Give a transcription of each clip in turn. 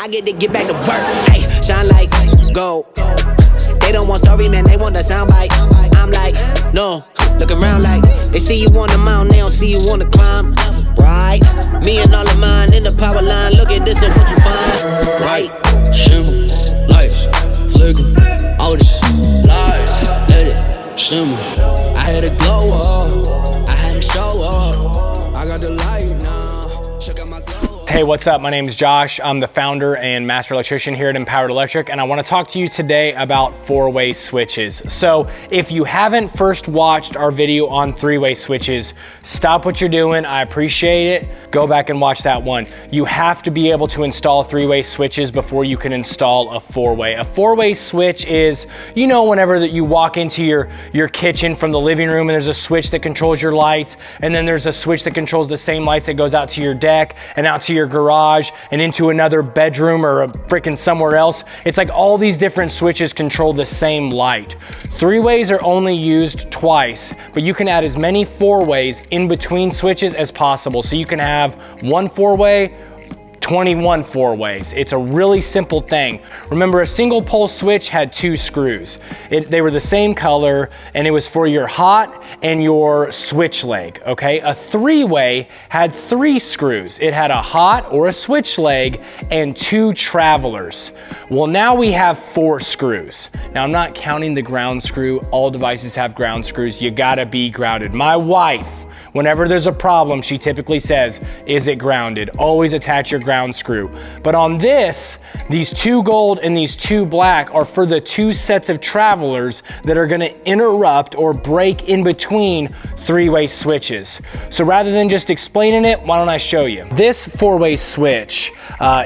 I get to get back to work. Hey, shine like gold. They don't want story, man, they want the soundbite. I'm like, no, look around like they see you on the mountain, they don't see you on the climb. Right, me and all of mine in the power line. Look at this and what you find. Right, shimmer, lights, flicker, all this light, let it shimmer. I had to glow up, I had to show up. I got the light now, check out my glow up. Hey, what's up? My name is Josh. I'm the founder and master electrician here at Empowered Electric, and I want to talk to you today about four-way switches. So if you haven't first watched our video on three-way switches, stop what you're doing. I appreciate it. Go back and watch that one. You have to be able to install three-way switches before you can install a four-way. A four-way switch is, you know, whenever that you walk into your kitchen from the living room and there's a switch that controls your lights, and then there's a switch that controls the same lights that goes out to your deck and out to your garage and into another bedroom or a frickin' somewhere else. It's like all these different switches control the same light. Three-ways are only used twice, but you can add as many four-ways in between switches as possible. So you can have one four-way, 21 four-ways. It's a really simple thing. Remember, a single pole switch had two screws. They were the same color, and it was for your hot and your switch leg, okay? A three-way had three screws. It had a hot or a switch leg and two travelers. Well, now we have four screws. Now, I'm not counting the ground screw. All devices have ground screws. You gotta be grounded. My wife, whenever there's a problem, she typically says, is it grounded? Always attach your ground screw. But on this, these two gold and these two black are for the two sets of travelers that are gonna interrupt or break in between three-way switches. So rather than just explaining it, why don't I show you? This four-way switch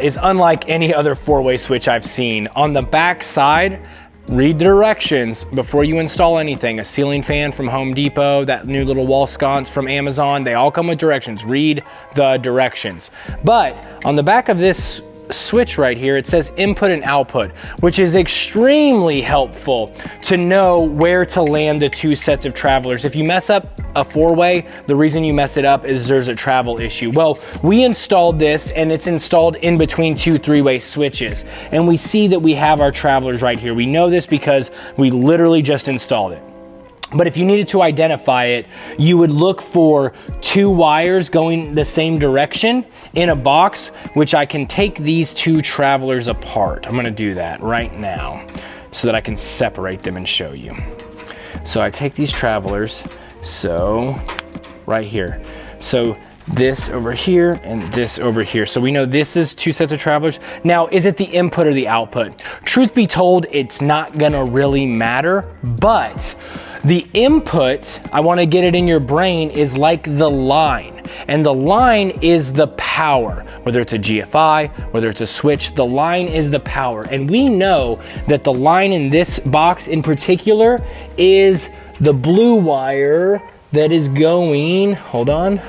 is unlike any other four-way switch I've seen. On the back side, read the directions before you install anything. A ceiling fan from Home Depot, that new little wall sconce from Amazon, they all come with directions. Read the directions. But on the back of this switch right here, it says input and output, which is extremely helpful to know where to land the two sets of travelers. If you mess up a four-way, the reason you mess it up is there's a travel issue. Well, we installed this and it's installed in between two three-way switches. And we see that we have our travelers right here. We know this because we literally just installed it. But if you needed to identify it, you would look for two wires going the same direction in a box, which I can take these two travelers apart. I'm gonna do that right now so that I can separate them and show you. So I take these travelers, so right here. So this over here and this over here. So we know this is two sets of travelers. Now, is it the input or the output? Truth be told, it's not gonna really matter, but the input, I wanna get it in your brain, is like the line. And the line is the power. Whether it's a GFI, whether it's a switch, the line is the power. And we know that the line in this box in particular is the blue wire that is going, hold on,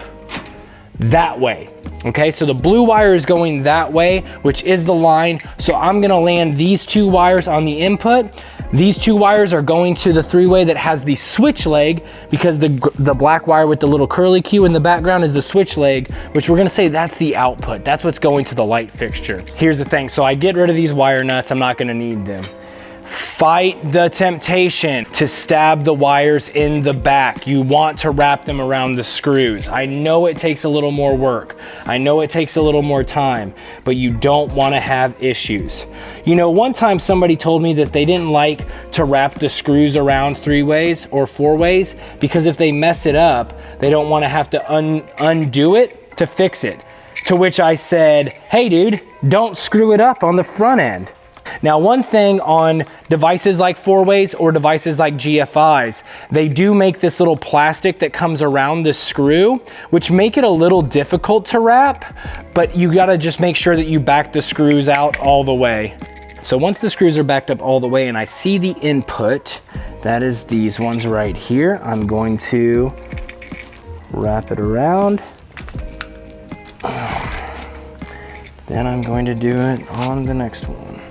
that way. Okay, so the blue wire is going that way, which is the line. So I'm gonna land these two wires on the input. These two wires are going to the three-way that has the switch leg, because the black wire with the little curly Q in the background is the switch leg, which we're gonna say that's the output. That's what's going to the light fixture. Here's the thing, so I get rid of these wire nuts. I'm not gonna need them. Fight the temptation to stab the wires in the back. You want to wrap them around the screws. I know it takes a little more work. I know it takes a little more time, but you don't want to have issues. You know, one time somebody told me that they didn't like to wrap the screws around three-ways or four-ways because if they mess it up, they don't want to have to undo it to fix it. To which I said, hey dude, don't screw it up on the front end. Now, one thing on devices like four-ways or devices like GFIs, they do make this little plastic that comes around the screw, which make it a little difficult to wrap, but you gotta just make sure that you back the screws out all the way. So once the screws are backed up all the way and I see the input, that is these ones right here, I'm going to wrap it around. Then I'm going to do it on the next one.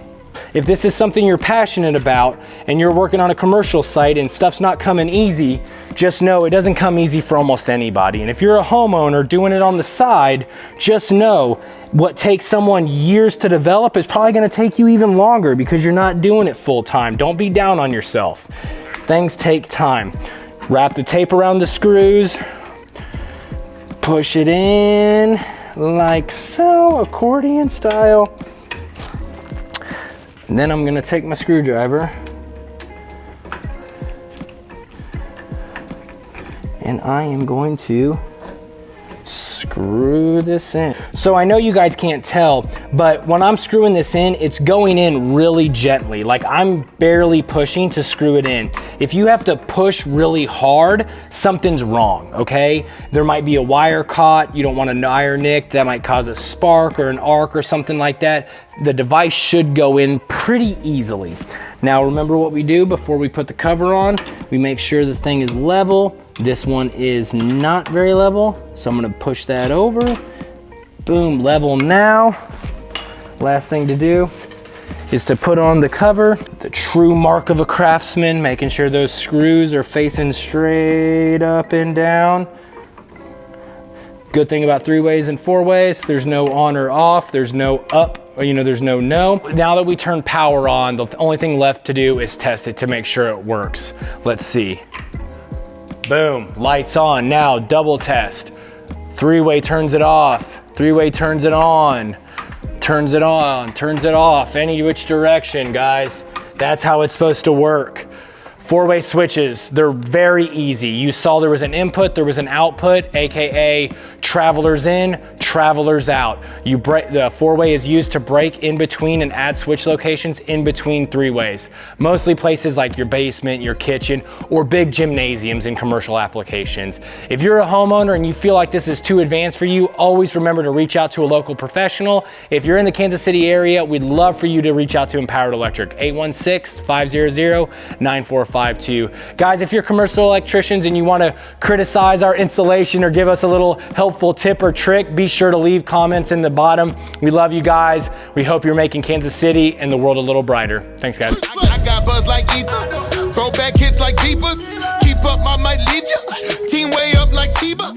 If this is something you're passionate about and you're working on a commercial site and stuff's not coming easy, just know it doesn't come easy for almost anybody. And if you're a homeowner doing it on the side, just know what takes someone years to develop is probably gonna take you even longer because you're not doing it full time. Don't be down on yourself. Things take time. Wrap the tape around the screws, push it in like so, accordion style. And then I'm gonna take my screwdriver and I am going to screw this in. So I know you guys can't tell, but when I'm screwing this in, it's going in really gently. Like I'm barely pushing to screw it in. If you have to push really hard, something's wrong, okay? There might be a wire caught, you don't want a wire nick, that might cause a spark or an arc or something like that. The device should go in pretty easily. Now remember what we do before we put the cover on. We make sure the thing is level. This one is not very level, so I'm gonna push that over. Boom, level now. Last thing to do is to put on the cover, the true mark of a craftsman, making sure those screws are facing straight up and down. Good thing about 3-ways and 4-ways, there's no on or off, there's no up, there's no no. Now that we turn power on, the only thing left to do is test it to make sure it works. Let's see. Boom, lights on. Now double test. 3-way turns it off. 3-way turns it on. Turns it on, turns it off. Any which direction, guys. That's how it's supposed to work. 4-way switches, they're very easy. You saw there was an input, there was an output, AKA travelers in, travelers out. The 4-way is used to break in between and add switch locations in between 3-ways. Mostly places like your basement, your kitchen, or big gymnasiums in commercial applications. If you're a homeowner and you feel like this is too advanced for you, always remember to reach out to a local professional. If you're in the Kansas City area, we'd love for you to reach out to Empowered Electric, 816-500-9452. Guys, if you're commercial electricians and you want to criticize our installation or give us a little helpful tip or trick, be sure to leave comments in the bottom. We love you guys. We hope you're making Kansas City and the world a little brighter. Thanks, guys. I got buzz like ether, throw back hits like beepers, keep up, I might leave you, team way up like Tiba.